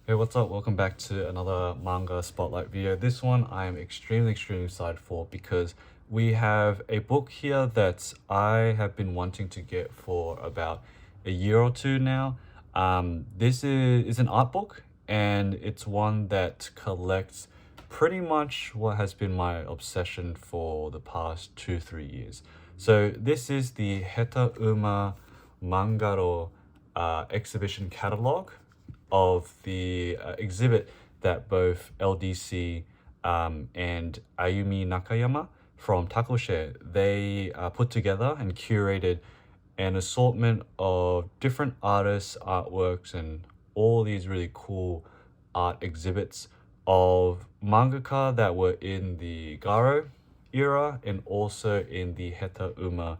Hey, what's up? Welcome back to another manga spotlight video. This one I am extremely excited for because we have a book here that I have been wanting to get for about a year or two now. This is an art book, and it's one that collects pretty much what has been my obsession for the past 2-3 years. So this is the Heta-Uma Mangaro exhibition catalog of the exhibit that both LDC and Ayumi Nakayama from Takoshare, they put together and curated an assortment of different artists, artworks, and all these really cool art exhibits of mangaka that were in the Garo era and also in the Heta-Uma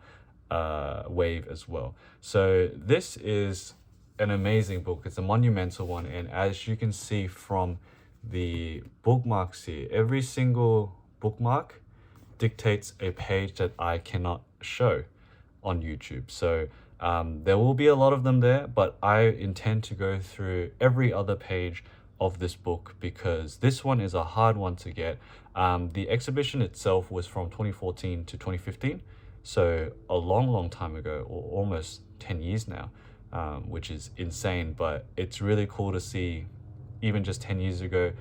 wave as well. So this is an amazing book. It's a monumental one, and as you can see from the bookmarks here, every single bookmark dictates a page that I cannot show on YouTube. So there will be a lot of them there, but I intend to go through every other page of this book because this one is a hard one to get. The exhibition itself was from 2014 to 2015, so a long time ago, or almost 10 years now. Which is insane, but it's really cool to see even just 10 years ago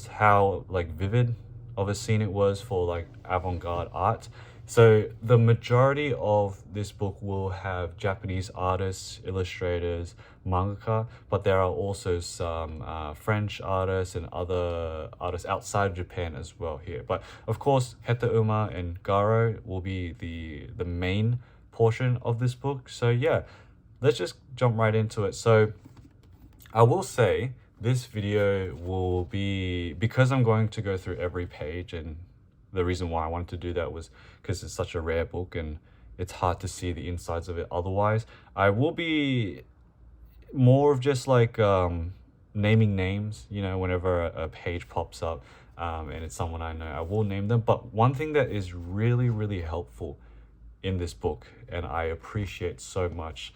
how like vivid of a scene it was for like avant-garde art. So the majority of this book will have Japanese artists, illustrators, mangaka, but there are also some French artists and other artists outside Japan as well here. But of course, Heta-Uma and Garo will be the main portion of this book. So yeah, let's just jump right into it. So I will say this video will be, because I'm going to go through every page, and the reason why I wanted to do that was because it's such a rare book and it's hard to see the insides of it otherwise. I will be more of just like naming names, you know, whenever a page pops up and it's someone I know, I will name them. But one thing that is really helpful in this book, and I appreciate so much,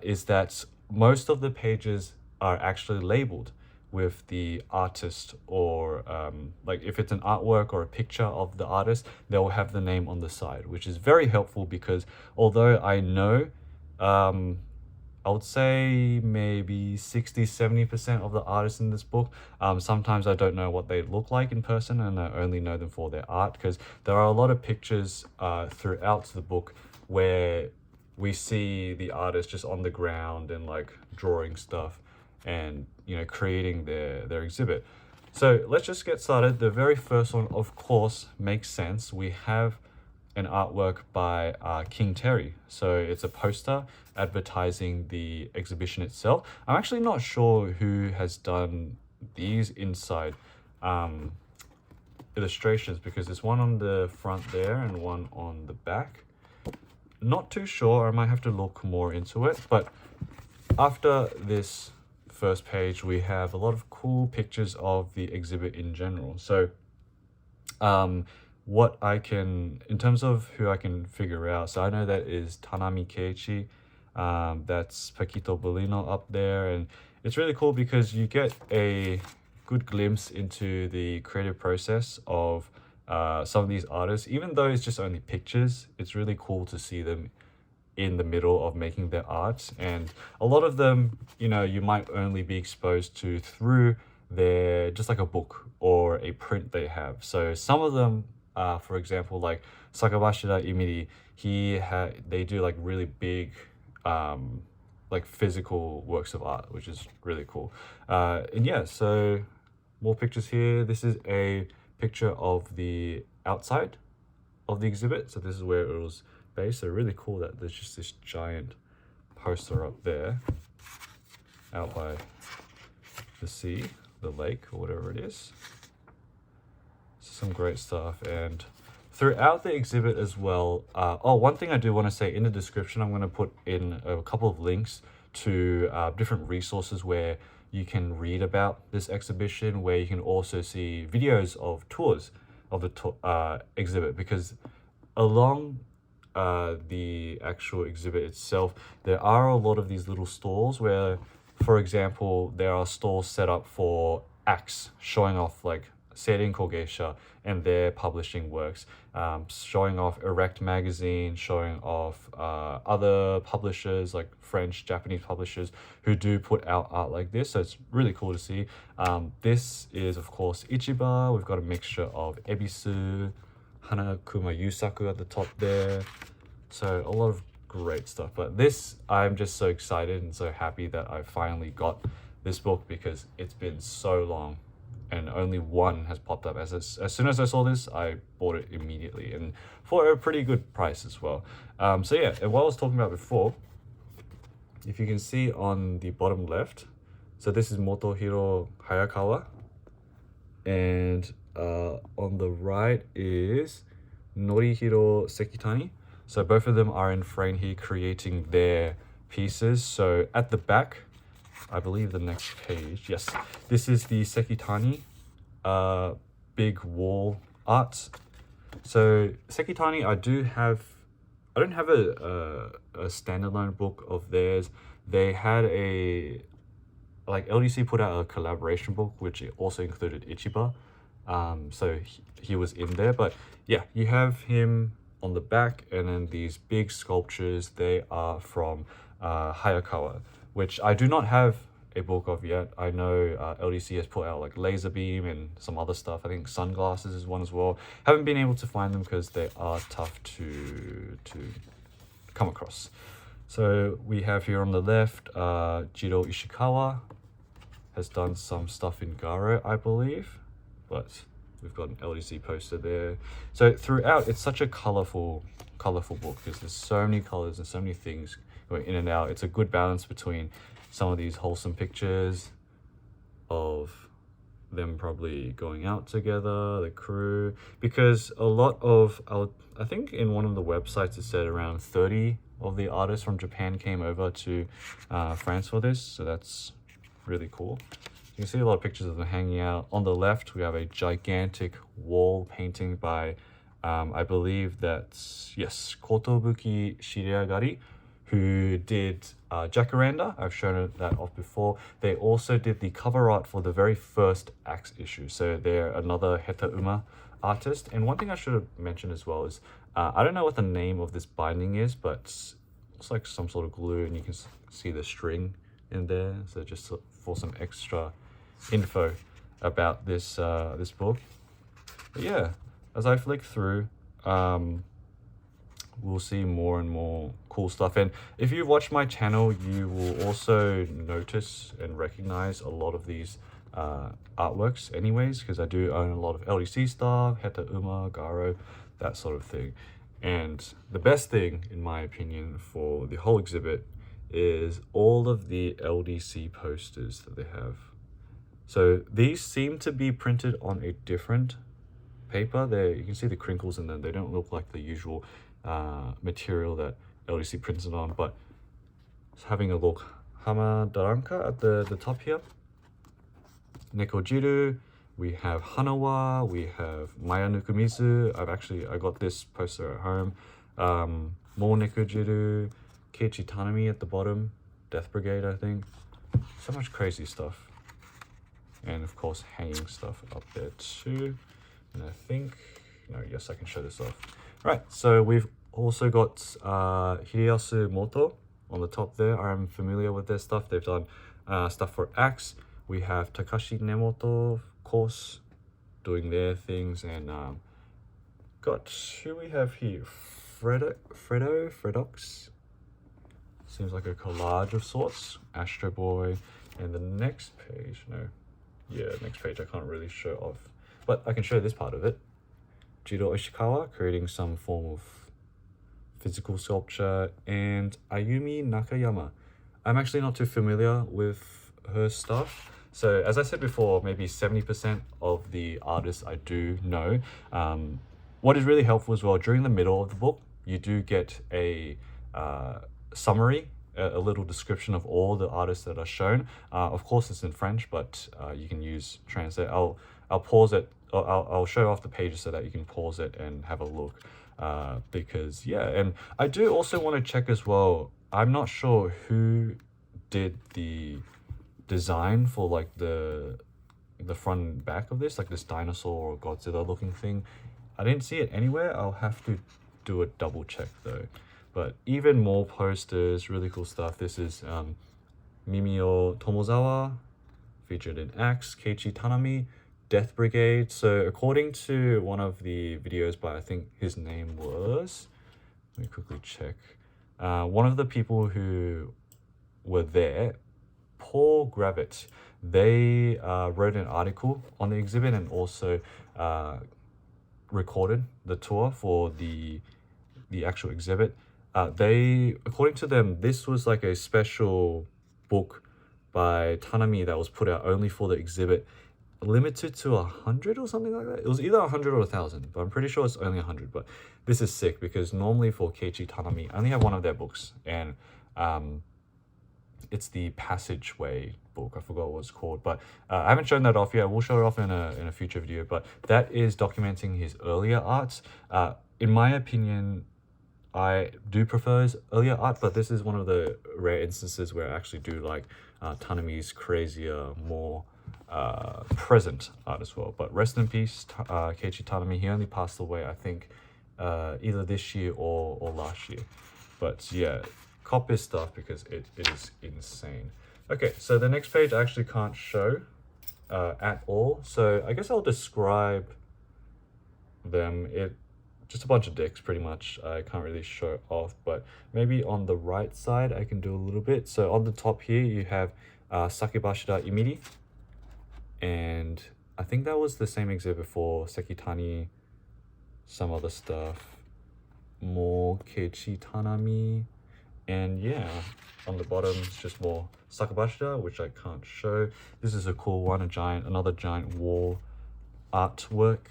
is that most of the pages are actually labeled with the artist, or like if it's an artwork or a picture of the artist, they will have the name on the side, which is very helpful because although I know I would say maybe 60-70% of the artists in this book, sometimes I don't know what they look like in person, and I only know them for their art, because there are a lot of pictures throughout the book where we see the artist just on the ground and like drawing stuff and, you know, creating their exhibit. So let's just get started. The very first one, of course, makes sense. We have an artwork by King Terry. So it's a poster advertising the exhibition itself. I'm actually not sure who has done these inside illustrations, because there's one on the front there and one on the back. Not too sure, I might have to look more into it. But after this first page, we have a lot of cool pictures of the exhibit in general. So what I can, in terms of who I can figure out, so I know that is Tanami Keiji, that's Paquito Bolino up there, and it's really cool because you get a good glimpse into the creative process of some of these artists. Even though it's just only pictures, it's really cool to see them in the middle of making their art. And a lot of them, you know, you might only be exposed to through their, just like a book or a print they have. So some of them, for example, like Sakabashida Imiri, they do like really big like physical works of art, which is really cool. And yeah, so more pictures here. This is a picture of the outside of the exhibit. So this is where it was based. So really cool that there's just this giant poster up there out by the sea, the lake, or whatever it is. Some great stuff. And throughout the exhibit as well, one thing I do want to say, in the description I'm going to put in a couple of links to different resources where you can read about this exhibition, where you can also see videos of tours of the exhibit, because along the actual exhibit itself, there are a lot of these little stalls where for example, there are stalls set up for acts showing off like Seirin Kogeisha and their publishing works, showing off Erect magazine, showing off other publishers like French, Japanese publishers who do put out art like this. So it's really cool to see. This is of course Ichiba. We've got a mixture of Ebisu, Hanakuma, Yasaku at the top there. So a lot of great stuff. But this, I'm just so excited and so happy that I finally got this book because it's been so long and only one has popped up. As soon as I saw this, I bought it immediately and for a pretty good price as well. So yeah, and what I was talking about before, if you can see on the bottom left, so this is Motohiro Hayakawa, and on the right is Norihiro Sekitani. So both of them are in frame here creating their pieces. So at the back, I believe the next page, yes, this is the Sekitani big wall art. So Sekitani, I don't have a standalone book of theirs. They had like LDC put out a collaboration book which also included Ichiba. So he was in there, but yeah, you have him on the back, and then these big sculptures, they are from Hayakawa, which I do not have a book of yet. I know LDC has put out like Laser Beam and some other stuff. I think Sunglasses is one as well. Haven't been able to find them because they are tough to come across. So we have here on the left, Jiro Ishikawa has done some stuff in Garo, I believe, but we've got an LDC poster there. So throughout, it's such a colorful book because there's so many colors and so many things going in and out. It's a good balance between some of these wholesome pictures of them probably going out together, the crew, because a lot of, I think in one of the websites it said around 30 of the artists from Japan came over to France for this, so that's really cool. You can see a lot of pictures of them hanging out. On the left, we have a gigantic wall painting by, I believe that's, yes, Kotobuki Shiriagari, who did Jacaranda. I've shown that off before. They also did the cover art for the very first Axe issue. So they're another Heta-Uma artist. And one thing I should have mentioned as well is, I don't know what the name of this binding is, but it's like some sort of glue, and you can see the string in there. So just for some extra info about this this book. But yeah, as I flick through, we'll see more and more cool stuff. And if you've watched my channel, you will also notice and recognize a lot of these artworks anyways, because I do own a lot of LDC stuff, Heta-Uma, Garo, that sort of thing. And the best thing, in my opinion, for the whole exhibit is all of the LDC posters that they have. So these seem to be printed on a different paper. There you can see the crinkles in them. They don't look like the usual material that LDC prints it on, but just having a look. HAMADARAKA at the top here. Nekojiru-Y, we have Hanawa, we have Maya Nukumizu. I got this poster at home. More Nekojiru-Y, Keiji Tanami at the bottom, Death Brigade, I think. So much crazy stuff. And of course, hanging stuff up there too. And I think, yes, I can show this off. Right, so we've also got Hideyasu Moto on the top there. I'm familiar with their stuff. They've done stuff for Axe. We have Takashi Nemoto, of course, doing their things. And who we have here? Fredox. Seems like a collage of sorts. Astro Boy. And the next page, next page I can't really show off, but I can show this part of it. Jiro Ishikawa creating some form of physical sculpture, and Ayumi Nakayama. I'm actually not too familiar with her stuff. So as I said before, maybe 70% of the artists I do know. What is really helpful as well, during the middle of the book, you do get a summary, a little description of all the artists that are shown. Of course, it's in French, but you can use translate. I'll pause it. I'll show off the pages so that you can pause it and have a look. Because yeah, and I do also want to check as well. I'm not sure who did the design for like the front and back of this, like this dinosaur or Godzilla looking thing. I didn't see it anywhere. I'll have to do a double check though. But even more posters, really cool stuff. This is Mimio Tomozawa, featured in Axe, Keiichi Tanami, Death Brigade. So according to one of the videos by, I think his name was, let me quickly check. One of the people who were there, Paul Gravett, they wrote an article on the exhibit and also recorded the tour for the actual exhibit. They, according to them, this was like a special book by Tanami that was put out only for the exhibit, limited to 100 or something like that. It was either 100 or 1,000, but I'm pretty sure it's only 100. But this is sick because normally for Keiichi Tanami, I only have one of their books, and it's the Passageway book. I forgot what it's called, but I haven't shown that off yet. We'll show it off in a future video. But that is documenting his earlier arts. In my opinion, I do prefer his earlier art, but this is one of the rare instances where I actually do like Tanami's crazier, more present art as well. But rest in peace, Keiichi Tanami. He only passed away, I think, either this year or last year. But yeah, cop his stuff because it is insane. Okay, so the next page I actually can't show at all. So I guess I'll describe them. Just a bunch of dicks pretty much. I can't really show off, but maybe on the right side I can do a little bit. So on the top here you have Sakebashida Imiri, and I think that was the same exhibit for Sekitani, some other stuff, more Keiichi Tanami, and yeah, on the bottom it's just more Sakebashida, which I can't show. This is a cool one, another giant wall artwork.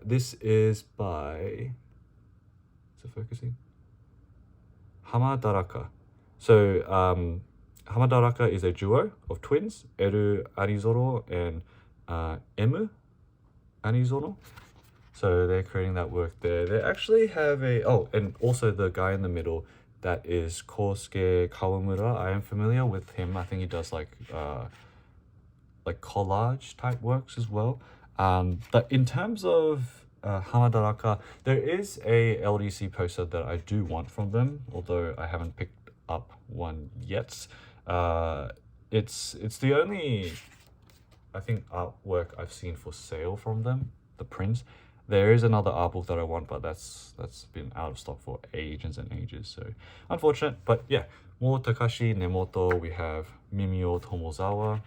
This is by, is it focusing? Hamadaraka. So Hamadaraka is a duo of twins, Eru Arizono and Emu Arizono. So they're creating that work there. They actually have and also the guy in the middle, that is Kosuke Kawamura. I am familiar with him. I think he does like collage type works as well. But in terms of Hamadaraka, there is a LDC poster that I do want from them, although I haven't picked up one yet. It's the only, I think, artwork I've seen for sale from them, the prints. There is another art book that I want, but that's been out of stock for ages and ages, so unfortunate. But yeah, more Takashi Nemoto, we have Mimio Tomozawa.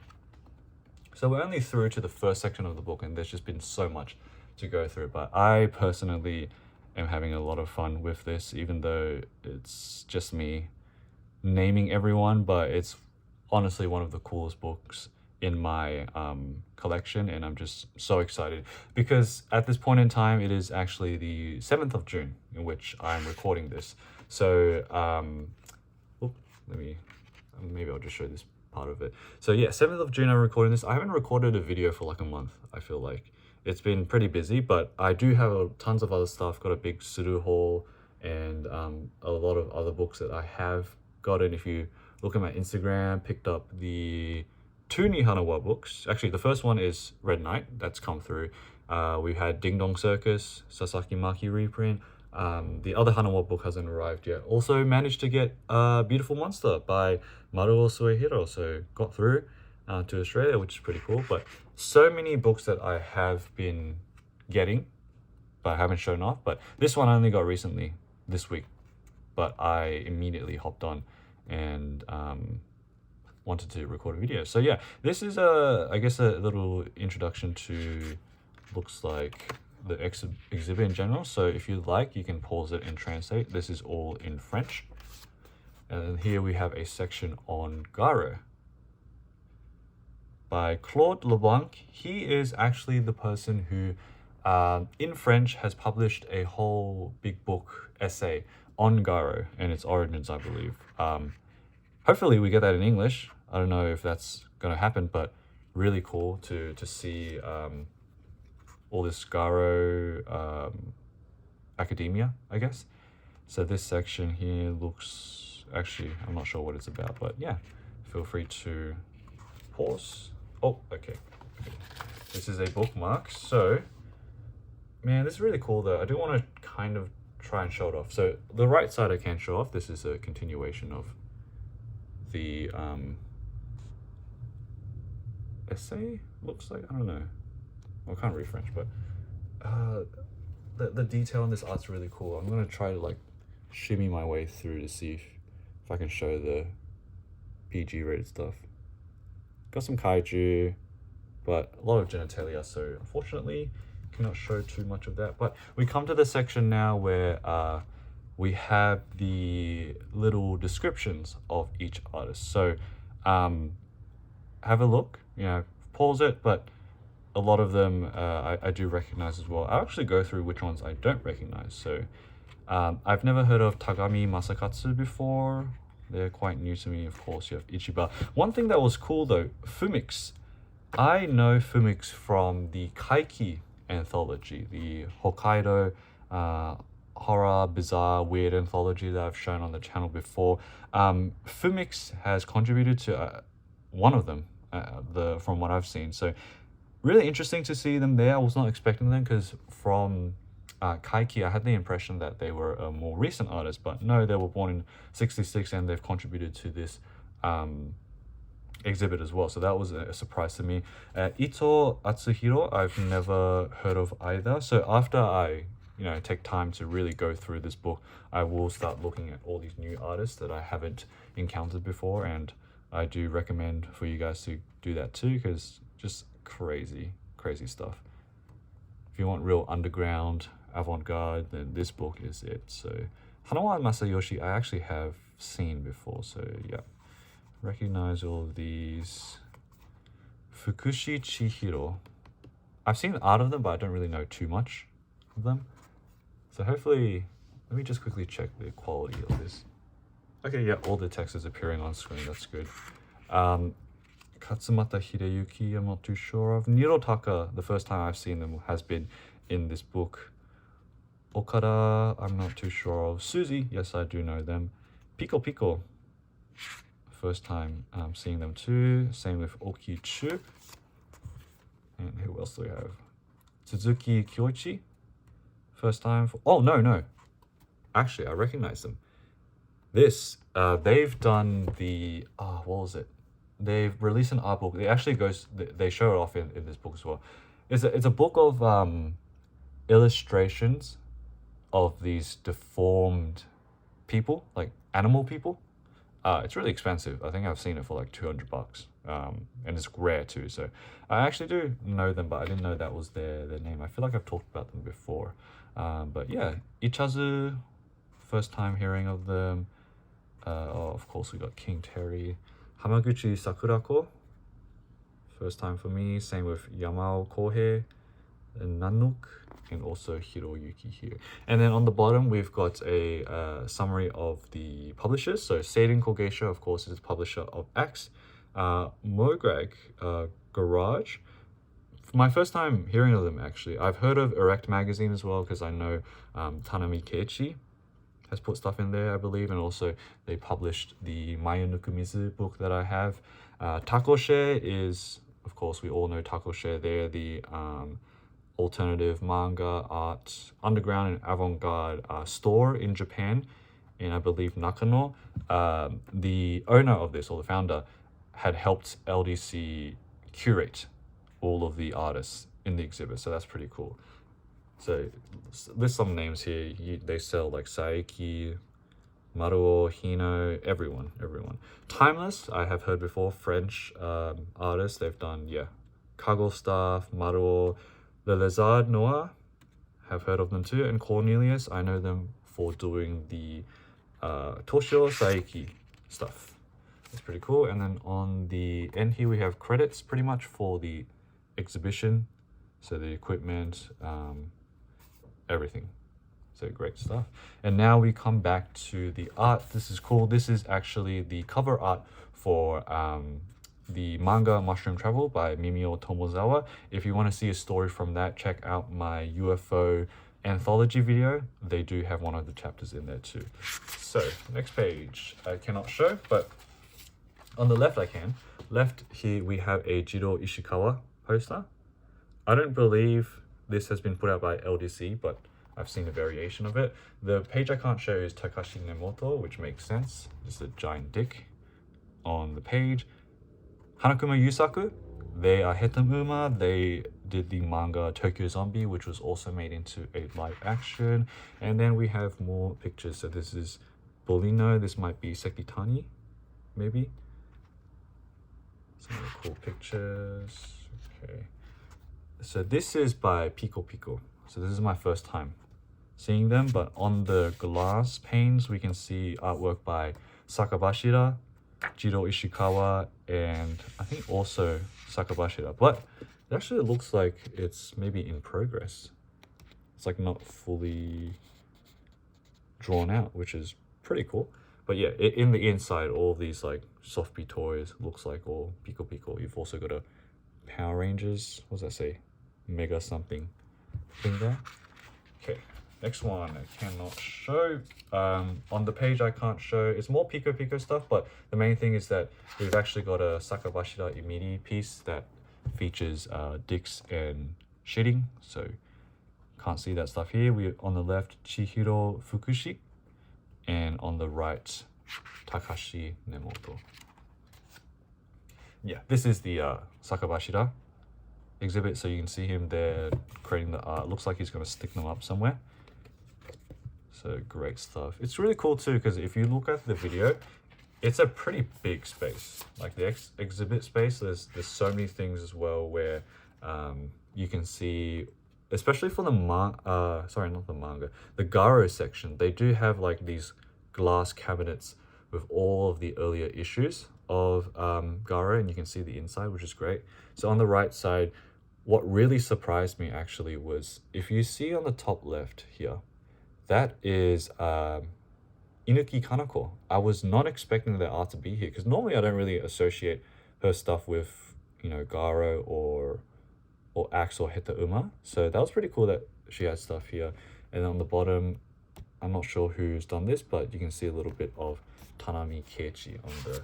So we're only through to the first section of the book, and there's just been so much to go through. But I personally am having a lot of fun with this, even though it's just me naming everyone. But it's honestly one of the coolest books in my collection, and I'm just so excited because at this point in time, it is actually the 7th of June in which I'm recording this. So maybe I'll just show this part of it. So yeah, 7th of June I'm recording this. I haven't recorded a video for like a month. I feel like it's been pretty busy, but I do have tons of other stuff. Got a big Suru haul and a lot of other books that I have gotten. If you look at my Instagram, picked up the 2 new Hanawa books. Actually, the first one is Red Knight, that's come through. We had Ding Dong Circus, Sasaki Maki reprint. The other Hanawa book hasn't arrived yet. Also managed to get Beautiful Monster by Maruo Suehiro, so got through to Australia, which is pretty cool. But so many books that I have been getting, but I haven't shown off. But this one I only got recently, this week. But I immediately hopped on and wanted to record a video. So yeah, this is I guess a little introduction to looks like the exhibit in general. So if you like, you can pause it and translate. This is all in French. And here we have a section on Garo by Claude Leblanc. He is actually the person who in French has published a whole big book essay on Garo and its origins, I believe. Hopefully we get that in English. I don't know if that's gonna happen, but really cool to see all this Garo academia, I guess. So this section here looks, actually, I'm not sure what it's about, but yeah, feel free to pause. Oh, okay. This is a bookmark. So, man, this is really cool though. I do want to kind of try and show it off. So the right side I can show off. This is a continuation of the essay. Looks like, I don't know. I can't read French, but the detail in this art's really cool. I'm gonna try to like shimmy my way through to see if I can show the PG rated stuff. Got some kaiju, but a lot of genitalia, so unfortunately cannot show too much of that. But we come to the section now where we have the little descriptions of each artist. So have a look, you know, pause it, but a lot of them I do recognize as well. I'll actually go through which ones I don't recognize. So I've never heard of Tagami Masakatsu before. They're quite new to me. Of course, you have Ichiba. One thing that was cool though, Fumix. I know Fumix from the Kaiki anthology, the Hokkaido horror, bizarre, weird anthology that I've shown on the channel before. Fumix has contributed to one of them, from what I've seen. So really interesting to see them there. I was not expecting them because from Kaiki, I had the impression that they were a more recent artist, but no, they were born in '66 and they've contributed to this exhibit as well. So that was a surprise to me. Ito Atsuhiro, I've never heard of either. So after I, you know, take time to really go through this book, I will start looking at all these new artists that I haven't encountered before, and I do recommend for you guys to do that too, because just crazy stuff. If you want real underground avant-garde, then this book is it. So Hanawa and Masayoshi I actually have seen before, so yeah, recognize all of these. Fukushi, Chihiro, I've seen art of them, but I don't really know too much of them, so hopefully, let me just quickly check the quality of this. Okay, yeah, all the text is appearing on screen, that's good. Katsumata Hideyuki, I'm not too sure of. Nirotaka, the first time I've seen them has been in this book. Okada, I'm not too sure of. Suzy, yes, I do know them. Pico, first time seeing them too. Same with Okichu. And who else do we have? Suzuki Kyoichi, first time for, oh no, actually I recognize them. This, they've done the, what was it? They've released an art book. They actually they show it off in this book as well. It's a book of illustrations of these deformed people, like animal people. It's really expensive. I think I've seen it for like $200, and it's rare too. So I actually do know them, but I didn't know that was their name. I feel like I've talked about them before. But yeah, Ichasu, first time hearing of them. Of course we got King Terry. Hamaguchi Sakurako, first time for me. Same with Yamao Kohei and Nanook, and also Hiroyuki here. And then on the bottom we've got a summary of the publishers. So Seiden Kogeisha, of course, is the publisher of Axe. Mograg Garage, my first time hearing of them actually. I've heard of Erect Magazine as well, because I know Tanami Keiichi has put stuff in there, I believe, and also they published the Mayu Nukumizu book that I have. Takoshe is, of course, we all know Takoshe. They're the alternative manga art, underground and avant-garde store in Japan, in I believe Nakano. The owner of this, or the founder, had helped LDC curate all of the artists in the exhibit, so that's pretty cool. So there's some names here. They sell like Saiki, Maruo, Hino, everyone. Timeless, I have heard before, French artists. They've done, yeah, Kago Staff, Maruo. The Lézard Noir, have heard of them too. And Cornelius, I know them for doing the Toshio Saiki stuff. That's pretty cool. And then on the end here we have credits pretty much for the exhibition. So the equipment, everything. So great stuff. And now we come back to the art. This is cool. This is actually the cover art for the manga Mushroom Travel by Mimio Tomozawa. If you want to see a story from that, check out my UFO anthology video. They do have one of the chapters in there too. So next page I cannot show, but on the left I can. left here we have a Jiro Ishikawa poster. I don't believe this has been put out by LDC, but I've seen a variation of it. The page I can't show is Takashi Nemoto, which makes sense. Just a giant dick on the page. Hanakuma Yusaku, they are Heta-Uma. They did the manga Tokyo Zombie, which was also made into a live action. And then we have more pictures. So this is Bolino. This might be Sekitani, maybe. Some really cool pictures. Okay. So this is by Pico Pico. So this is my first time seeing them, but on the glass panes we can see artwork by Sakabashira, Jiro Ishikawa, and I think also Sakabashira, but it actually looks like it's maybe in progress. It's like not fully drawn out, which is pretty cool. But yeah, in the inside, all of these like Softbee toys looks like all Pico Pico. You've also got a Power Rangers, what does that say? Mega something thing there. Okay, next one I cannot show. On the page I can't show. It's more Pico Pico stuff, but the main thing is that we've actually got a Sakabashira Imiri piece that features dicks and shitting, so can't see that stuff here. We on the left Chihiro Fukushi, and on the right Takashi Nemoto. Yeah, this is the Sakabashira exhibit, so you can see him there creating the art. Looks like he's going to stick them up somewhere. So great stuff. It's really cool too, because if you look at the video, it's a pretty big space. Like the exhibit space, there's so many things as well where you can see, especially for the the Garo section, they do have like these glass cabinets with all of the earlier issues of Garo, and you can see the inside, which is great. So on the right side, what really surprised me actually was, if you see on the top left here, that is Inuki Kanako. I was not expecting the art to be here, because normally I don't really associate her stuff with, you know, Garo or Axe or Heta-Uma. So that was pretty cool that she had stuff here. And on the bottom, I'm not sure who's done this, but you can see a little bit of Tanami Keiji on the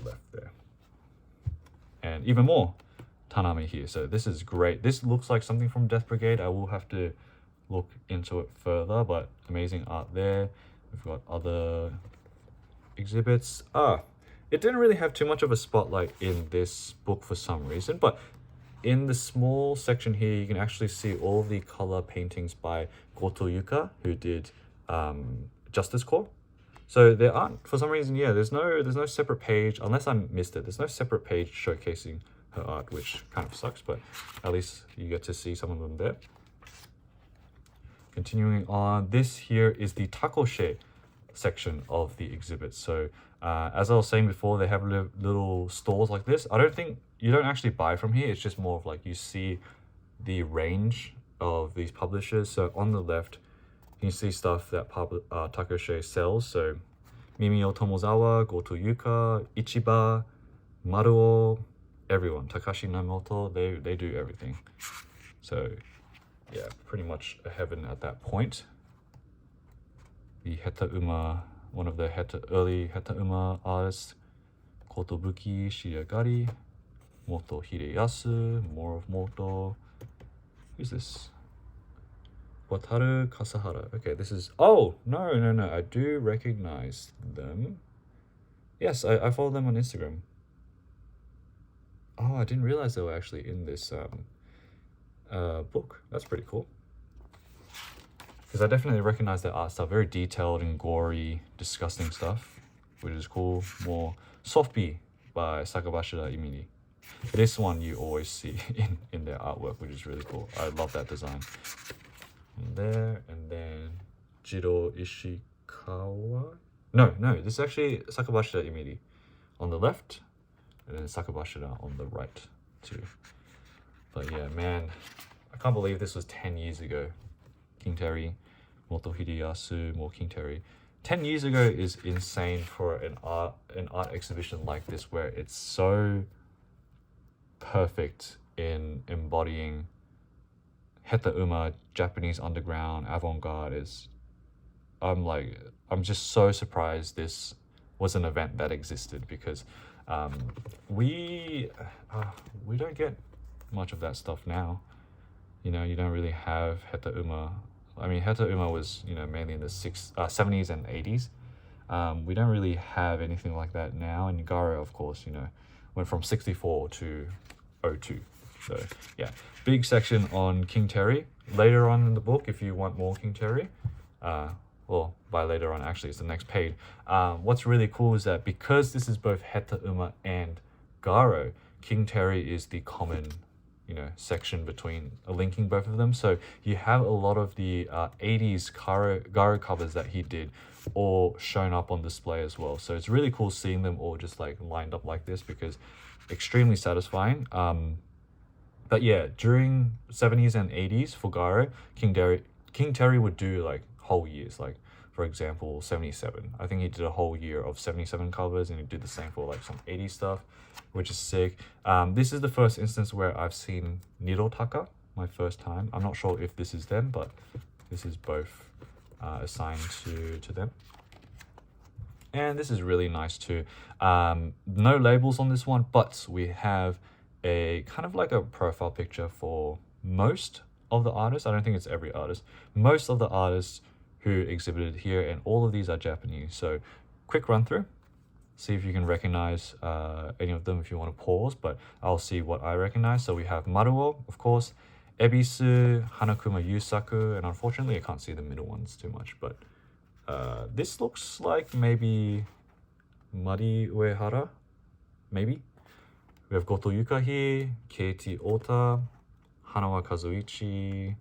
left there. And even more Tanami here. So this is great. This looks like something from Death Brigade. I will have to look into it further, but amazing art there. We've got other exhibits. It didn't really have too much of a spotlight in this book for some reason, but in the small section here, you can actually see all the color paintings by Goto Yuka, who did Justice Corps. So there aren't, for some reason, yeah, there's no separate page, unless I missed it. There's no separate page showcasing her art, which kind of sucks, but at least you get to see some of them there. Continuing on, this here is the Takoshe section of the exhibit. So as I was saying before, they have little stores like this. You don't actually buy from here. It's just more of like you see the range of these publishers. So on the left, you see stuff that Takoshe sells. So Mimio Tomozawa, Goto Yuka, Ichiba, Maruo, everyone. Takashi Namoto, they do everything. So yeah, pretty much a heaven at that point. The Heta-Uma, one of the early Heta-Uma artists, Kotobuki Shiragari, Motohiro, more of Moto. Who's this? Wataru Kasahara. Okay, this is... Oh, no. I do recognize them. Yes, I follow them on Instagram. Oh, I didn't realize they were actually in this book. That's pretty cool. Because I definitely recognize their art style. Very detailed and gory, disgusting stuff, which is cool. More Softbee by Sakabashira Imini. This one you always see in their artwork, which is really cool. I love that design. There, and then Jiro Ishikawa. No, this is actually Sakabashira Imiri on the left, and then Sakabashira on the right too. But yeah, man, I can't believe this was 10 years ago. King Terry, Motohiro, more King Terry. 10 years ago is insane for an art exhibition like this, where it's so perfect in embodying Heta-Uma, Japanese underground, avant-garde. I'm just so surprised this was an event that existed, because We don't get much of that stuff now. You know, you don't really have Heta-Uma. I mean, Heta-Uma was, you know, mainly in the 70s and 80s. We don't really have anything like that now. And Garo, of course, you know, went from 64 to 02. So yeah, big section on King Terry. Later on in the book, if you want more King Terry, well, by later on, actually, it's the next page. What's really cool is that because this is both Heta-Uma and Garo, King Terry is the common, you know, section between linking both of them. So you have a lot of the 80s Garo covers that he did all shown up on display as well. So it's really cool seeing them all just like lined up like this, because extremely satisfying. But yeah, during 70s and 80s for Garo, King Terry would do like whole years. Like, for example, 77. I think he did a whole year of 77 covers, and he did the same for like some 80s stuff, which is sick. This is the first instance where I've seen Nirotaka, my first time. I'm not sure if this is them, but this is both assigned to them. And this is really nice too. No labels on this one, but we have a kind of like a profile picture for most of the artists. I don't think it's every artist. Most of the artists who exhibited here, and all of these are Japanese. So quick run through, see if you can recognize any of them if you want to pause, but I'll see what I recognize. So we have Maruo, of course, Ebisu, Hanakuma, Yasaku, and unfortunately I can't see the middle ones too much, but this looks like maybe Mari Uehara, maybe. We have Goto Yuka here, Keiji Ota, Hanawa Kazuichi,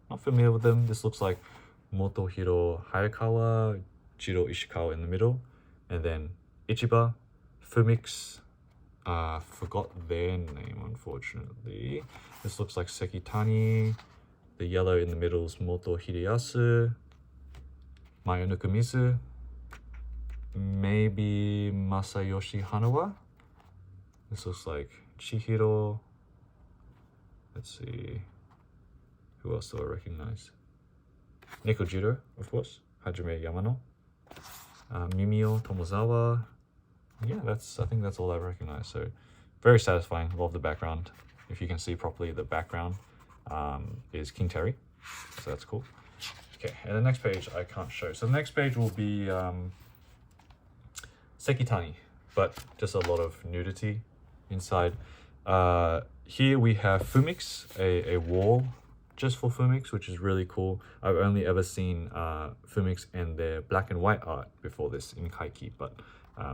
not familiar with them. This looks like Motohiro Hayakawa, Jiro Ishikawa in the middle, and then Ichiba, Fumix, forgot their name unfortunately. This looks like Sekitani, the yellow in the middle is Motohiro, Mayonukamizu, maybe Masayoshi Hanawa. This looks like Chihiro. Let's see, who else do I recognize? Nekojiru-Y, of course, Hajime Yamano, Mimio Tomozawa. Yeah, I think that's all I recognize. So very satisfying. Love the background. If you can see properly, the background is King Terry, so that's cool. Okay, and the next page I can't show. So the next page will be Sekitani, but just a lot of nudity inside. Here we have Fumix, a wall just for Fumix, which is really cool. I've only ever seen Fumix and their black and white art before this in Kaiki, but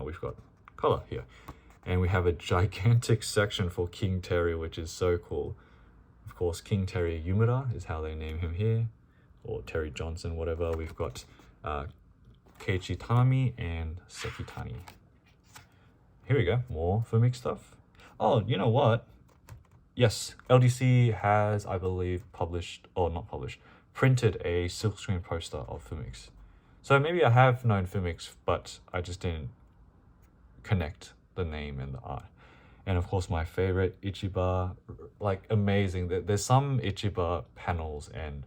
we've got color here. And we have a gigantic section for King Terry, which is so cool. Of course, King Terry Yumura is how they name him here, or Terry Johnson, whatever. We've got Keiichi Tanami and Sekitani. Here we go, more Fumix stuff. Oh, you know what? Yes, LDC has, I believe, printed a silkscreen poster of Fumix. So maybe I have known Fumix, but I just didn't connect the name and the art. And of course, my favorite, Ichiba, like amazing. There's some Ichiba panels and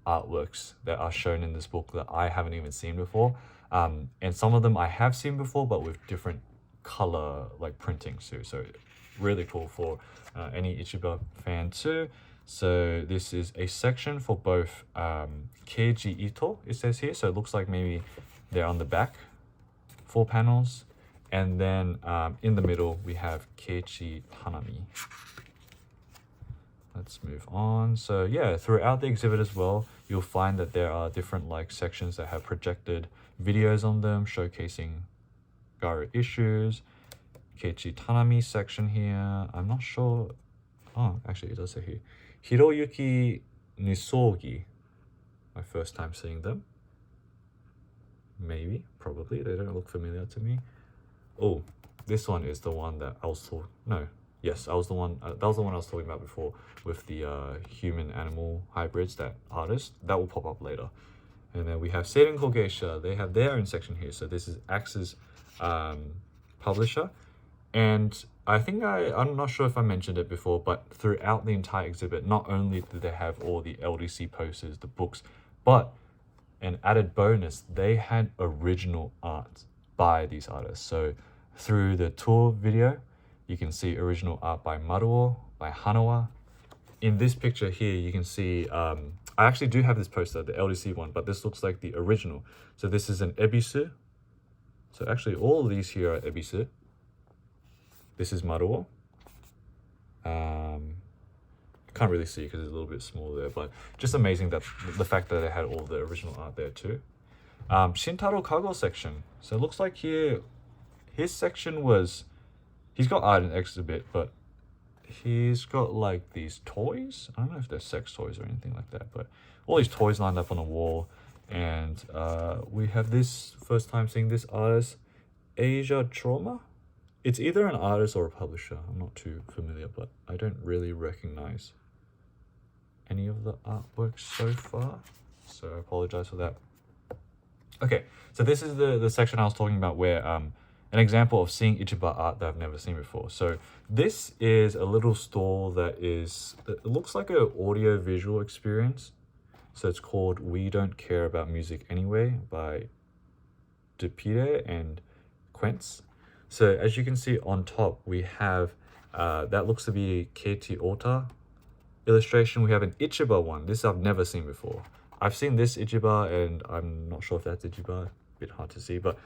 artworks that are shown in this book that I haven't even seen before. And some of them I have seen before, but with different color like printing too. So really cool for any Ichiba fan too. So this is a section for both Keiji Ito, it says here. So it looks like maybe they're on the back, 4 panels. And then in the middle, we have Keiichi Tanami. Let's move on. So yeah, throughout the exhibit as well, you'll find that there are different like sections that have projected videos on them showcasing Garo issues. Keiichi Tanami section here. I'm not sure. Oh, actually it does say here. Hiroyuki Nisogi. My first time seeing them. Maybe, probably. They don't look familiar to me. Oh, this one is the one that I was talking. No, yes, I was the one. That was the one I was talking about before with the human-animal hybrids. That artist that will pop up later. And then we have Seiren Kogeisha. They have their own section here. So this is Axe's publisher. And I think I'm not sure if I mentioned it before, but throughout the entire exhibit, not only did they have all the LDC posters, the books, but an added bonus, they had original art by these artists. So through the tour video, you can see original art by Maruo, by Hanawa. In this picture here, you can see, I actually do have this poster, the LDC one, but this looks like the original. So this is an Ebisu. So actually all of these here are Ebisu. This is Maruo. Can't really see because it's a little bit small there, but just amazing that the fact that they had all the original art there too. Shintaro Kago section. So it looks like here, his section was, he's got art in exhibit, but he's got like these toys. I don't know if they're sex toys or anything like that, but all these toys lined up on a wall. And we have this, first time seeing this artist, Asia Trauma. It's either an artist or a publisher. I'm not too familiar, but I don't really recognize any of the artworks so far. So I apologize for that. Okay, so this is the section I was talking about where an example of seeing Ichiba art that I've never seen before. So this is a little stall that is, it looks like an audio visual experience. So it's called We Don't Care About Music Anyway by Dupire and Quentz. So as you can see on top, we have, that looks to be a Keiji Ota illustration. We have an Ichiba one. This I've never seen before. I've seen this Ichiba and I'm not sure if that's Ichiba, a bit hard to see, but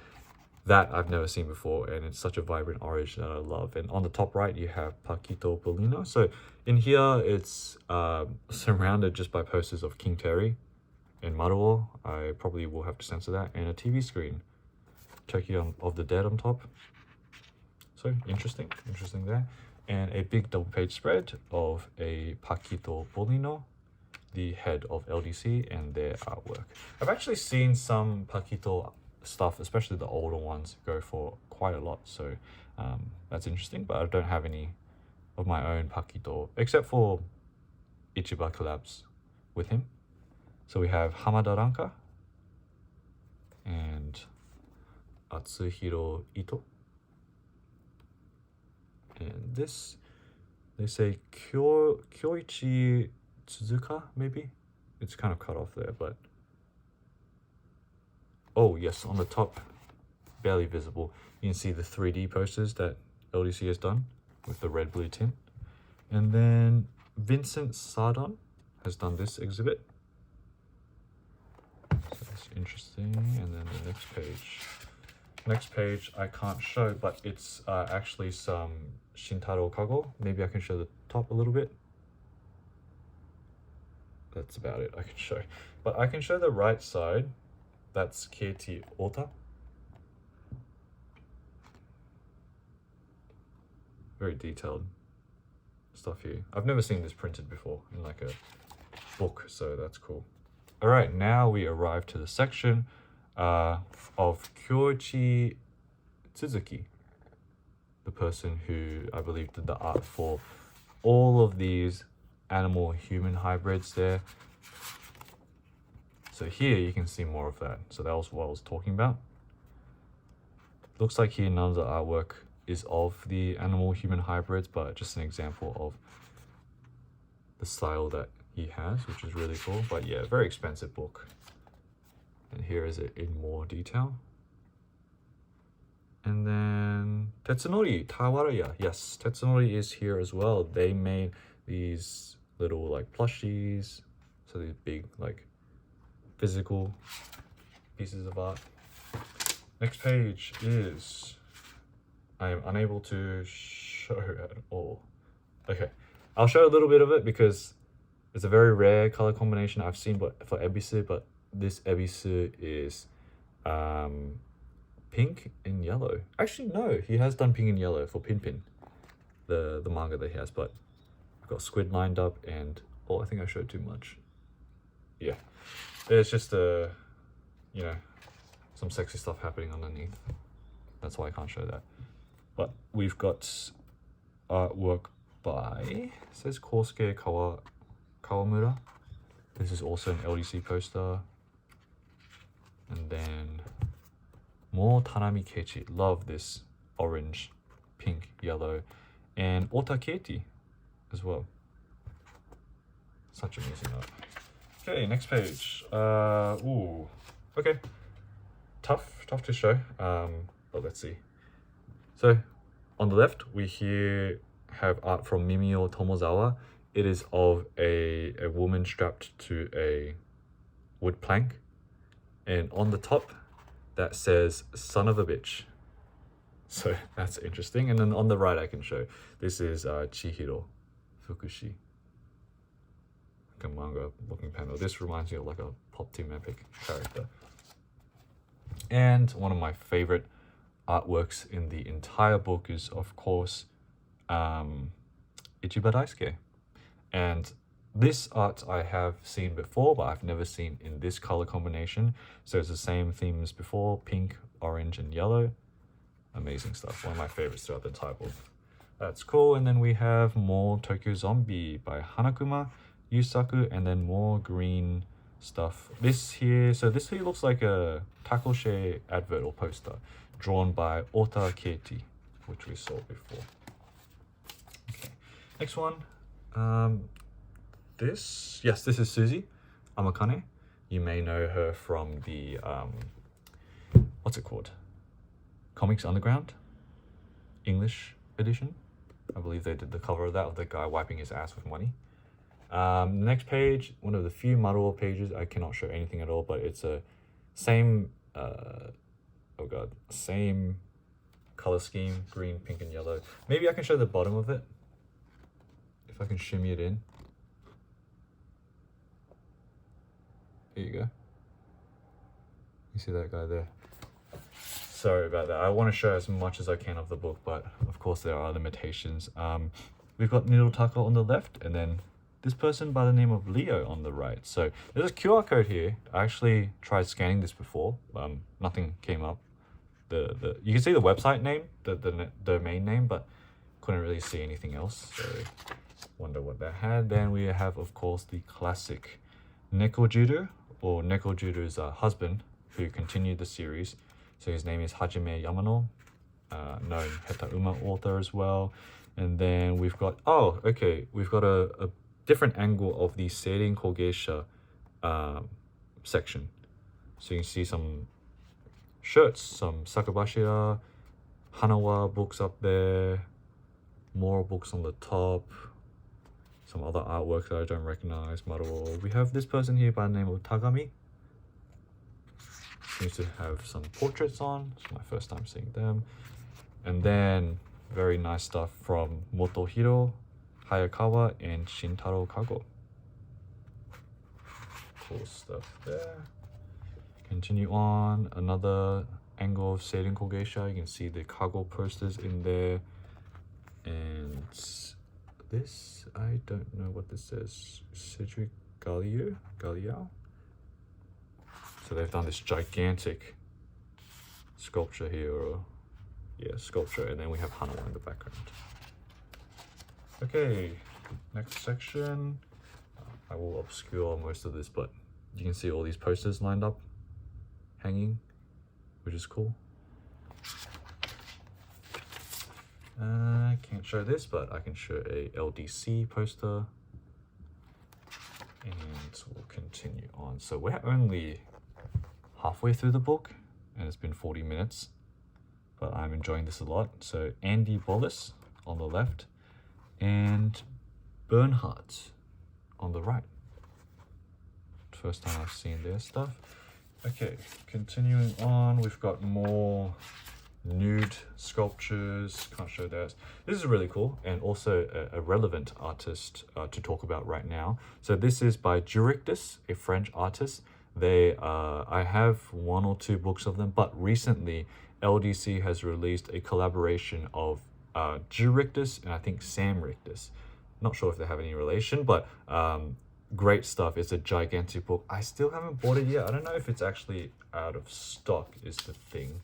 that I've never seen before, and it's such a vibrant orange that I love. And on the top right, you have Paquito Polino. So in here, it's surrounded just by posters of King Terry and Maruo. I probably will have to censor that. And a TV screen. Turkey of the Dead on top. So interesting there. And a big double page spread of a Paquito Polino, the head of LDC, and their artwork. I've actually seen some Paquito stuff, especially the older ones, go for quite a lot. So that's interesting, but I don't have any of my own Paquito, except for Ichiba collabs with him. So we have HAMADARAKA and Atsuhiro Ito. And this, they say Kyoichi Tsuzuka, maybe? It's kind of cut off there, but... Oh yes, on the top, barely visible, you can see the 3D posters that LDC has done with the red-blue tint. And then Vincent Sardon has done this exhibit. So that's interesting. And then the next page. Next page I can't show, but it's actually some Shintaro Kago. Maybe I can show the top a little bit. That's about it I can show. But I can show the right side. That's Keiji Ota. Very detailed stuff here. I've never seen this printed before in like a book, so that's cool. All right, now we arrive to the section of Kyoichi Tsuzuki, the person who I believe did the art for all of these animal-human hybrids there. So here you can see more of that. So that was what I was talking about. Looks like here none of the artwork is of the animal-human hybrids, but just an example of the style that he has, which is really cool. But yeah, very expensive book. And here is it in more detail. And then Tetsunori Tawaraya. Yes, Tetsunori is here as well. They made these little like plushies. So these big like physical pieces of art. Next page is, I am unable to show at all. Okay, I'll show a little bit of it because it's a very rare color combination I've seen for Ebisu, but this Ebisu is pink and yellow. Actually, no, he has done pink and yellow for Pinpin, the manga that he has, but I've got squid lined up and, oh, I think I showed too much. Yeah, it's just you know, some sexy stuff happening underneath. That's why I can't show that. But we've got artwork by, it says Kosuke Kawamura. This is also an LDC poster. And then more Tanami Keiji. Love this orange, pink, yellow. And Ota Keiti as well. Such amazing art. Okay, next page. Ooh, okay. Tough to show. But let's see. So on the left, we here have art from Mimio Tomozawa. It is of a woman strapped to a wood plank. And on the top, that says, son of a bitch. So that's interesting. And then on the right, I can show, this is Chihiro, Fukushi. Like a manga looking panel. This reminds me of like a Pop Team Epic character. And one of my favorite artworks in the entire book is, of course, Ichiba Daisuke. And this art I have seen before, but I've never seen in this color combination. So it's the same theme as before, pink, orange, and yellow. Amazing stuff. One of my favorites throughout the entire book. That's cool. And then we have more Tokyo Zombie by Hanakuma, Yasaku, and then more green stuff. This here looks like a Takoshi advert or poster drawn by Ota Keiji, which we saw before. Okay, next one. This is Suzy, Amakane. You may know her from the what's it called? Comics Underground, English edition. I believe they did the cover of that, of the guy wiping his ass with money. Next page, one of the few Maruo pages. I cannot show anything at all, but it's a same same color scheme, green, pink, and yellow. Maybe I can show the bottom of it if I can shimmy it in. There you go. You see that guy there? Sorry about that. I want to show as much as I can of the book, but of course there are limitations. We've got Nirotaka on the left, and then this person by the name of Leo on the right. So there's a QR code here. I actually tried scanning this before. Nothing came up. You can see the website name, the domain name, but couldn't really see anything else. So wonder what that had. Then we have, of course, the classic Nekojiru, or Nekojiru's husband, who continued the series. So his name is Hajime Yamano, known Heta-Uma author as well. And then we've got, we've got a different angle of the Seirin Kogeisha section. So you can see some shirts, some Sakabashira, Hanawa books up there, more books on the top, some other artwork that I don't recognize, Maruo. We have this person here by the name of Tagami. Seems to have some portraits on. It's my first time seeing them. And then very nice stuff from Motohiro, Hayakawa, and Shintaro Kago. Cool stuff there. Continue on. Another angle of Seirin Kogeisha. You can see the Kago posters in there. And this, I don't know what this says. Cedric Galliao? So they've done this gigantic sculpture here, sculpture, and then we have Hanawa in the background. Okay, next section. I will obscure most of this, but you can see all these posters lined up, hanging, which is cool. I can't show this, but I can show a LDC poster. And we'll continue on. So we're only halfway through the book, and it's been 40 minutes, but I'm enjoying this a lot. So Andy Bollis on the left, and Bernhardt on the right. First time I've seen their stuff. Okay, continuing on, we've got more nude sculptures. Can't show that. This is really cool, and also a relevant artist to talk about right now. So this is by Jurictus, a French artist. They I have one or two books of them, but recently LDC has released a collaboration of Jurictus and I think Sam Rictus. Not sure if they have any relation, but great stuff. It's a gigantic book. I still haven't bought it yet. I don't know if it's actually out of stock is the thing,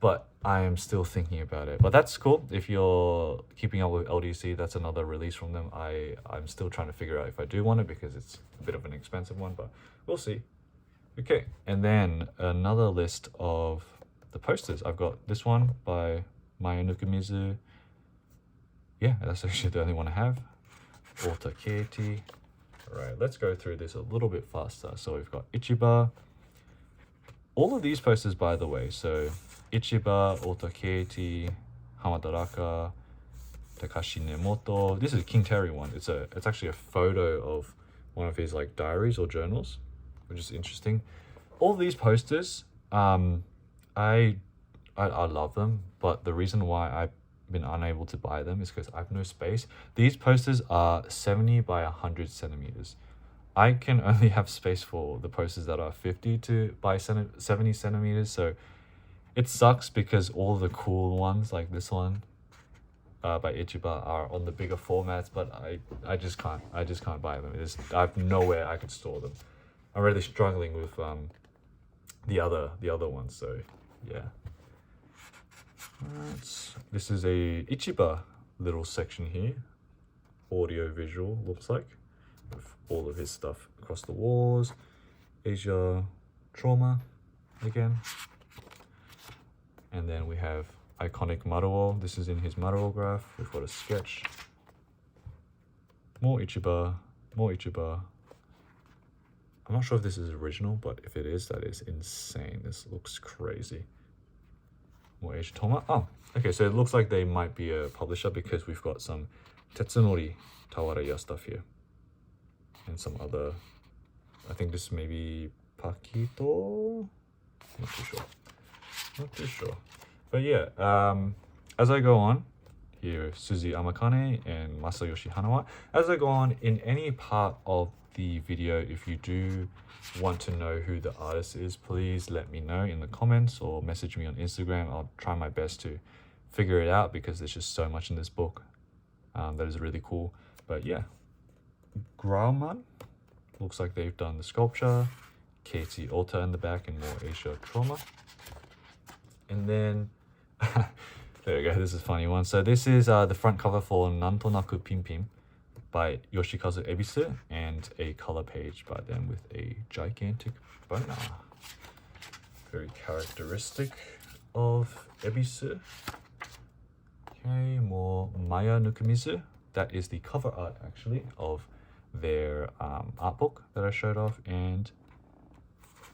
but I am still thinking about it. But that's cool. If you're keeping up with LDC, that's another release from them. I'm still trying to figure out if I do want it, because it's a bit of an expensive one, but we'll see. Okay, and then another list of the posters. I've got this one by Maya Nukamizu. Yeah, that's actually the only one I have. Ota Keiji. All right, let's go through this a little bit faster. So we've got Ichiba, all of these posters, by the way, so Ichiba, Otakeiichi, Hamadaraka, Takashi Nemoto. This is King Terry one. It's actually a photo of one of his like diaries or journals, which is interesting. All these posters, I love them, but the reason why I've been unable to buy them is because I have no space. These posters are 70 by 100 centimeters. I can only have space for the posters that are 50 by 70 centimeters, so it sucks because all the cool ones like this one by Ichiba are on the bigger formats, but I just can't buy them. I have nowhere I could store them. I'm really struggling with the other ones, so yeah. Alright, this is a Ichiba little section here. Audio visual looks like, with all of his stuff across the walls. Asia Trauma again. And then we have iconic Maruo. This is in his Maruo graph. We've got a sketch. More Ichiba, more Ichiba. I'm not sure if this is original, but if it is, that is insane. This looks crazy. More Asia Toma. Oh, okay, so it looks like they might be a publisher because we've got some Tetsunori Tawaraya stuff here. And some other, I think this may be Pakito? Not too sure. Not too sure. But yeah, as I go on, here Suzy Amakane and Masayoshi Hanawa. As I go on, in any part of the video, if you do want to know who the artist is, please let me know in the comments or message me on Instagram. I'll try my best to figure it out because there's just so much in this book that is really cool. But yeah, Grauman looks like they've done the sculpture. Keiji Ota in the back and more Asia Trauma. And then there we go, this is a funny one. So this is the front cover for Nantonaku Pimpim by Yoshikazu Ebisu, and a color page by them with a gigantic boner. Very characteristic of Ebisu. Okay, more Maya Nukumizu. That is the cover art actually of their art book that I showed off. And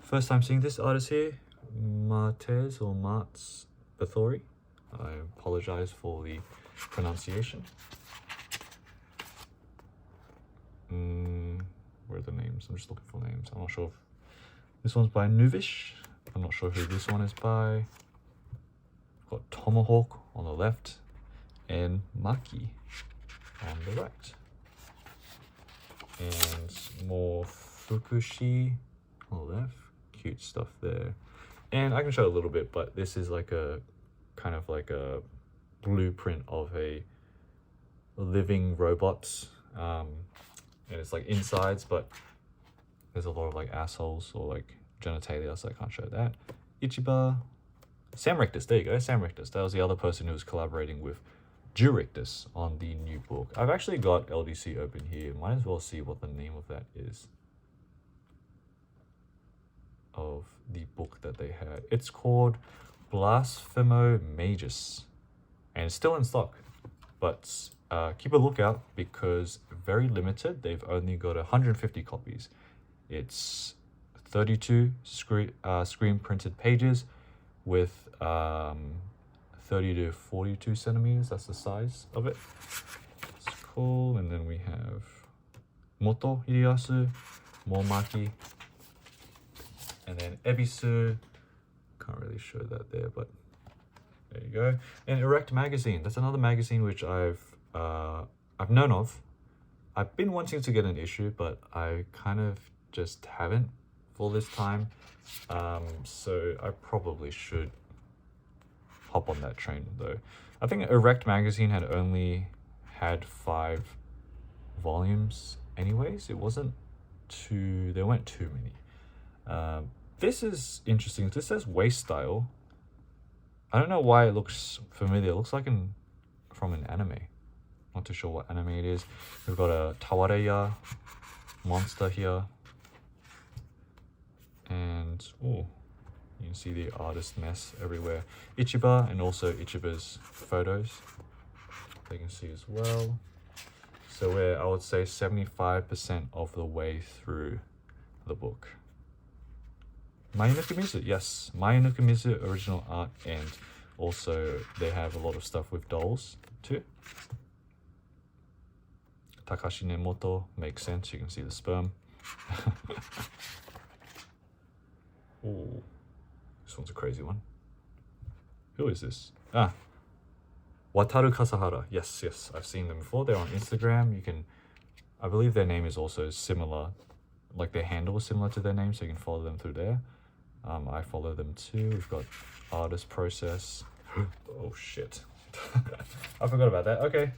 first time seeing this artist here, Martez or Martz Bathory. I apologize for the pronunciation. Where are the names? I'm just looking for names. I'm not sure if this one's by Nuvish. I'm not sure who this one is by. We've got Tomahawk on the left and Maki on the right. And more Fukushi on the left. Cute stuff there. And I can show a little bit, but this is like a kind of like a blueprint of a living robot. And it's like insides, but there's a lot of like assholes or like genitalia, so I can't show that. Ichiba. Sam Rictus, there you go, Sam Rictus. That was the other person who was collaborating with Jurictus on the new book. I've actually got LDC open here. Might as well see what the name of that is. Of the book that they had. It's called Blasphemo Magus. And it's still in stock. But keep a lookout because very limited. They've only got 150 copies. It's 32 screen printed pages with 30 to 42 centimeters. That's the size of it. It's cool. And then we have Motohiro, Momaki, and then Ebisu. Can't really show that there, but there you go. And Erect magazine. That's another magazine which I've known of. I've been wanting to get an issue, but I kind of just haven't for this time. So I probably should hop on that train though. I think Erect magazine had only had 5 volumes anyways. It wasn't there weren't too many. This is interesting. This says waist style. I don't know why it looks familiar. It looks like from an anime. Not too sure what anime it is. We've got a Tawareya monster here. And, oh, you can see the artist mess everywhere. Ichiba and also Ichiba's photos. They can see as well. So we're, I would say, 75% of the way through the book. Mayunukumizu, yes. Mayunukumizu original art, and also they have a lot of stuff with dolls too. Takashi Nemoto makes sense, you can see the sperm. Ooh, this one's a crazy one. Who is this? Ah, Wataru Kasahara. Yes, I've seen them before. They're on Instagram. You can, I believe their name is also similar, like their handle is similar to their name, so you can follow them through there. I follow them too. We've got artist process. Oh shit. I forgot about that. Okay.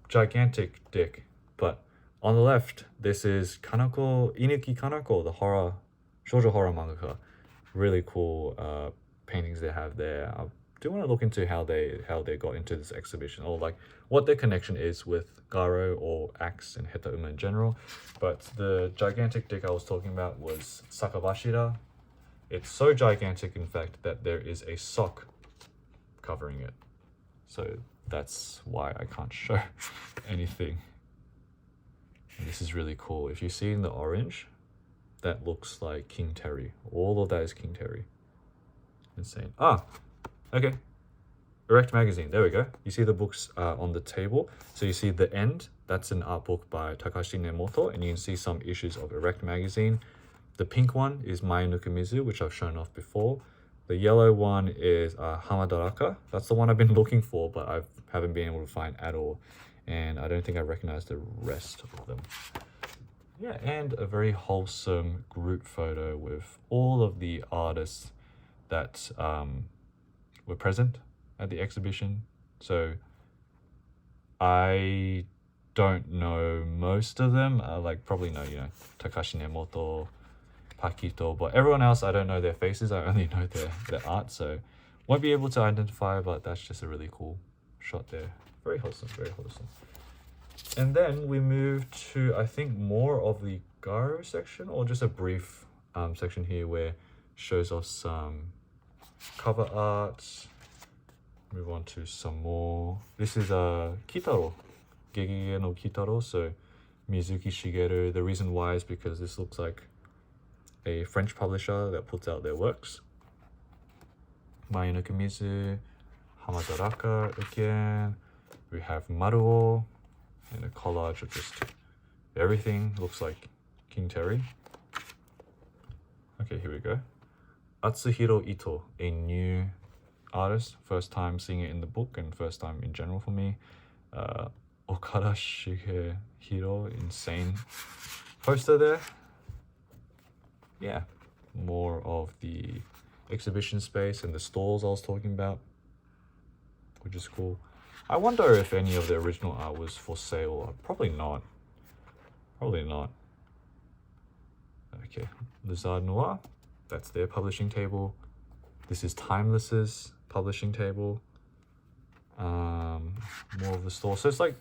Gigantic dick. But on the left, this is Kanako, Inuki Kanako, the horror, shoujo horror mangaka. Really cool paintings they have there. I do want to look into how they got into this exhibition, or like what their connection is with Garo or Axe and Heta-Uma in general. But the gigantic dick I was talking about was Sakabashira. It's so gigantic, in fact, that there is a sock covering it. So that's why I can't show anything. And this is really cool. If you see in the orange, that looks like King Terry. All of that is King Terry. Insane. Ah, okay. Erect Magazine, there we go. You see the books on the table. So you see the end, that's an art book by Takashi Nemoto, and you can see some issues of Erect Magazine. The pink one is Mayunukumizu, which I've shown off before. The yellow one is HAMADARAKA. That's the one I've been looking for, but I haven't been able to find at all. And I don't think I recognize the rest of them. Yeah, and a very wholesome group photo with all of the artists that were present at the exhibition. So I don't know most of them. I probably know, Takashi Nemoto, Pakito, but everyone else, I don't know their faces. I only know their art, so won't be able to identify, but that's just a really cool shot there. Very wholesome, very wholesome. And then we move to, I think, more of the Garo section, or just a brief section here where shows off some cover art. Move on to some more. This is Kitaro, Gegege no Kitaro, so Mizuki Shigeru. The reason why is because this looks like a French publisher that puts out their works. Mayunukumizu, Hamadaraka again. We have Maruo, and a collage of just everything. Looks like King Terry. Okay, here we go. Atsuhiro Ito, a new artist. First time seeing it in the book and first time in general for me. Okada Shigehiro, insane poster there. Yeah, more of the exhibition space and the stalls I was talking about, which is cool. I wonder if any of the original art was for sale. Probably not. Probably not. Okay, Lizard Noir, that's their publishing table. This is Timeless's publishing table. More of the store. So it's like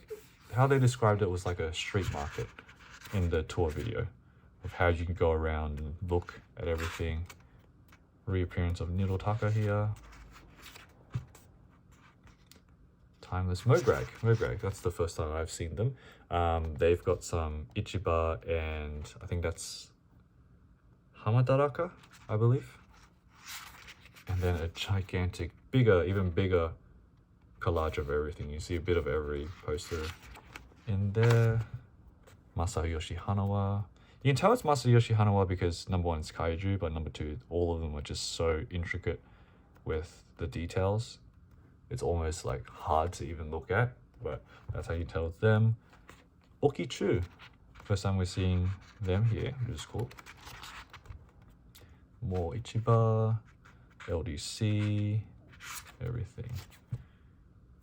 how they described it was like a street market in the tour video of how you can go around and look at everything. Reappearance of Nirotaka here. Timeless Mograg, that's the first time I've seen them. They've got some Ichiba, and I think that's Hamadaraka, I believe. And then a gigantic, even bigger collage of everything. You see a bit of every poster in there. Masayoshi Hanawa. You can tell it's Masayoshi Hanawa because number one, it's kaiju, but number two, all of them are just so intricate with the details. It's almost like hard to even look at, but that's how you tell it's them. Okichu, first time we're seeing them here, which is cool. More Ichiba, LDC, everything.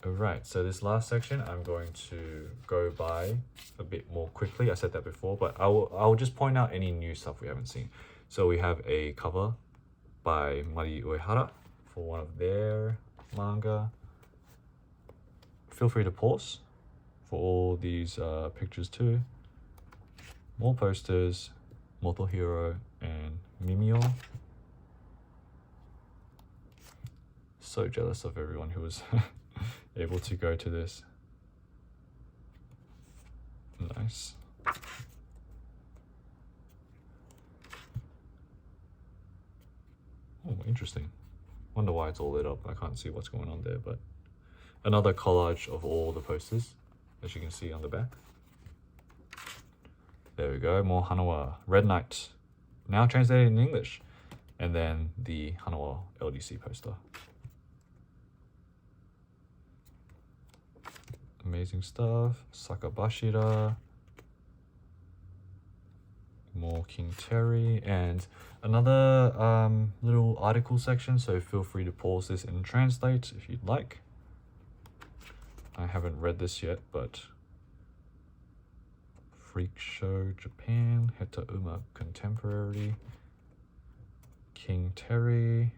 Alright, so this last section I'm going to go by a bit more quickly. I said that before, but I'll just point out any new stuff we haven't seen. So we have a cover by Mari Uehara for one of their manga. Feel free to pause for all these pictures too. More posters, Motohiro and Mimio. So jealous of everyone who was able to go to this. Nice. Oh, interesting. Wonder why it's all lit up. I can't see what's going on there, but another collage of all the posters, as you can see on the back. There we go, more Hanawa. Red Knight, now translated in English. And then the Hanawa LDC poster. Amazing stuff. Sakabashira. More King Terry. And another little article section, so feel free to pause this and translate if you'd like. I haven't read this yet, but Freak Show Japan, Heta-Uma Contemporary, King Terry,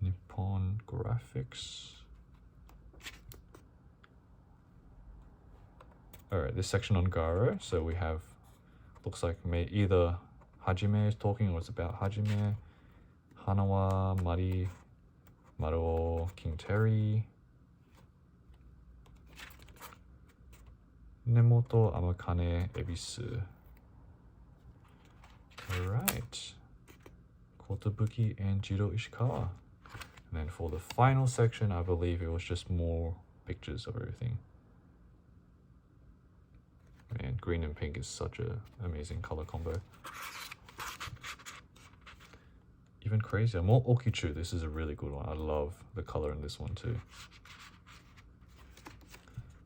Nippon Graphics. Alright, this section on Garo, so we have, looks like either Hajime is talking or it's about Hajime, Hanawa, Mari, Maruo, King Terry, Nemoto, Amakane, Ebisu. Alright. Kotobuki and Jiro Ishikawa. And then for the final section, I believe it was just more pictures of everything. Man, green and pink is such an amazing color combo. Even crazier, more Okichu. This is a really good one. I love the color in this one too.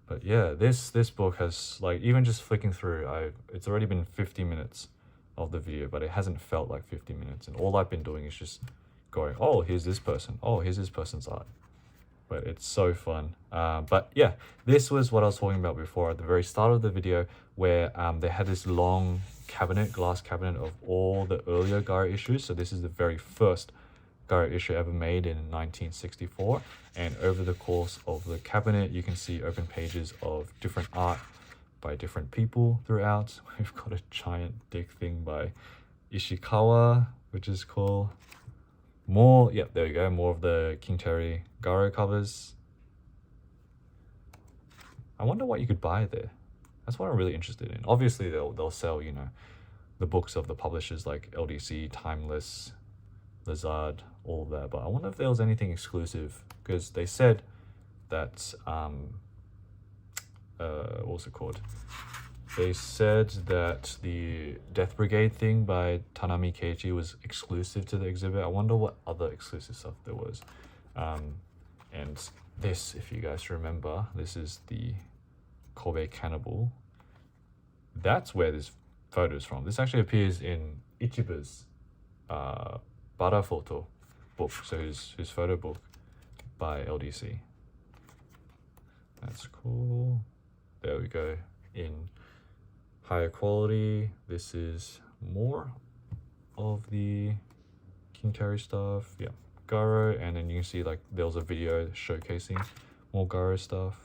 But yeah, this book has, like, even just flicking through, it's already been 50 minutes of the video, but it hasn't felt like 50 minutes. And all I've been doing is just going, oh, here's this person. Oh, here's this person's art. But it's so fun. But yeah, this was what I was talking about before at the very start of the video, where they had this long cabinet, glass cabinet of all the earlier Garo issues. So this is the very first Garo issue ever made in 1964, and over the course of the cabinet you can see open pages of different art by different people throughout. We've got a giant dick thing by Ishikawa, which is cool. More, yeah, there we go, more of the King Terry Garo covers. I wonder what you could buy there. That's what I'm really interested in. Obviously they'll sell, you know, the books of the publishers like LDC, Timeless, Lizard, all of that, but I wonder if there was anything exclusive, because they said that what was it called? They said that the Death Brigade thing by Tanami Keiji was exclusive to the exhibit. I wonder what other exclusive stuff there was. And this, if you guys remember, this is the Kobe Cannibal. That's where this photo is from. This actually appears in Ichiba's Bara photo book, so his photo book by LDC. That's cool. There we go. In higher quality, this is more of the King Terry stuff. Yeah, Garo, and then you can see like there was a video showcasing more Garo stuff.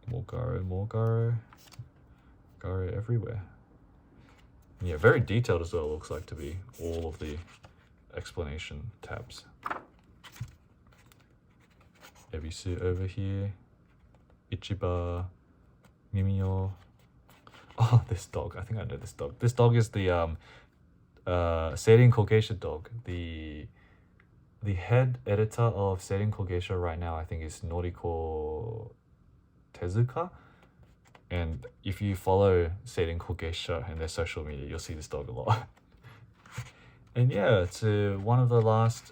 More Garo everywhere. Yeah, very detailed as well, it looks like to be, all of the explanation tabs. Ebisu over here, Ichiba, Mimio. Oh, this dog, I think I know this dog. This dog is the Seirin Kogeisha dog. The head editor of Seirin Kogeisha right now, I think, is Noriko Tezuka. And if you follow Seirin Kogeisha and their social media, you'll see this dog a lot. And yeah, to one of the last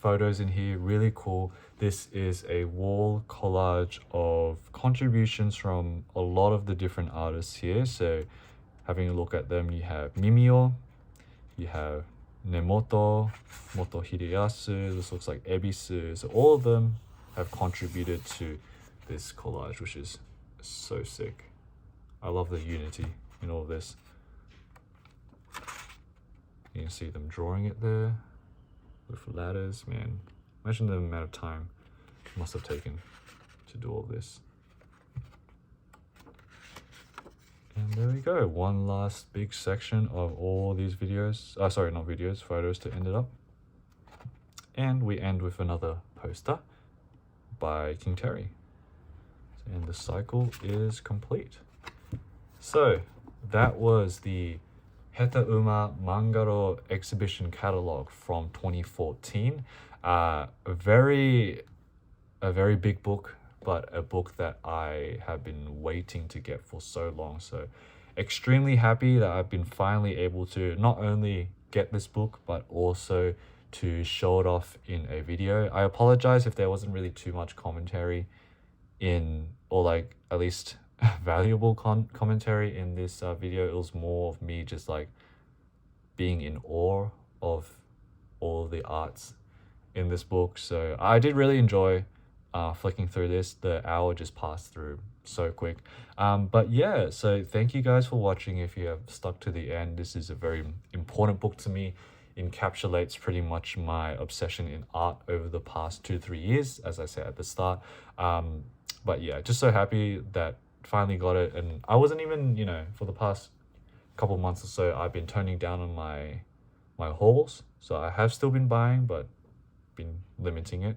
photos in here, really cool. This is a wall collage of contributions from a lot of the different artists here. So having a look at them, you have Mimio, you have Nemoto, Motohiro, this looks like Ebisu. So all of them have contributed to this collage, which is so sick. I love the unity in all of this. You can see them drawing it there with ladders. Man, imagine the amount of time it must have taken to do all this. And there we go, one last big section of all these videos, sorry, not videos, photos to end it up. And we end with another poster by King Terry. And the cycle is complete. So that was the Heta-Uma Mangaro exhibition catalog from 2014. A very big book, but a book that I have been waiting to get for so long. So extremely happy that I've been finally able to not only get this book, but also to show it off in a video. I apologize if there wasn't really too much commentary in, or like at least valuable commentary in this video. It was more of me just like being in awe of all the arts in this book. So I did really enjoy flicking through this. The hour just passed through so quick. But yeah, so thank you guys for watching. If you have stuck to the end, this is a very important book to me. Encapsulates pretty much my obsession in art over the past 2-3 years, as I said at the start. But yeah, just so happy that finally got it. And I wasn't even, for the past couple months or so, I've been toning down on my hauls. So I have still been buying, but been limiting it.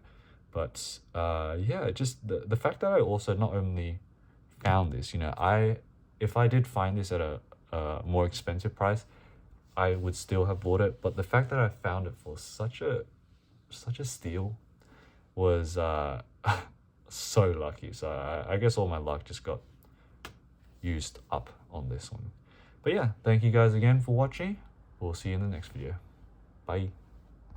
But yeah, just the fact that I also not only found this, if I did find this at a more expensive price, I would still have bought it. But the fact that I found it for such a steal was so lucky. So I guess all my luck just got used up on this one. But yeah, thank you guys again for watching. We'll see you in the next video. Bye.